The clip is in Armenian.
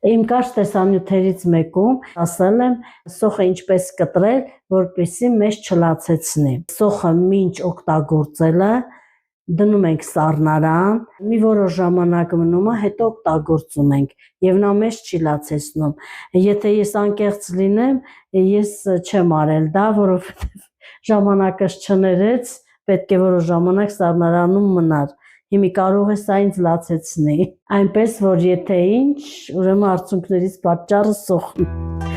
Իմ կարճ տեսանյութերից մեկում ասել եմ սոխը ինչպես կտրել, որպեսզի մեզ չլացեցնի։ Սոխը մինչ օգտագործելը դնում ենք սառնարան, մի որոշ ժամանակ մնում է, հետո օգտագործում ենք եւ նա մեզ չի լացեցնում։ Եթե ես անկեղծ լինեմ, ես չեմ արել դա, որովհետեւ ժամանակս չներեց, պետք է որոշ ժամանակ սառնարանում մնար։ Հիմա կարող է սա ինձ լացեցնի։ Այնպես որ եթե ինչ, ուրեմն արդյունքներից պատճառը սոխն է։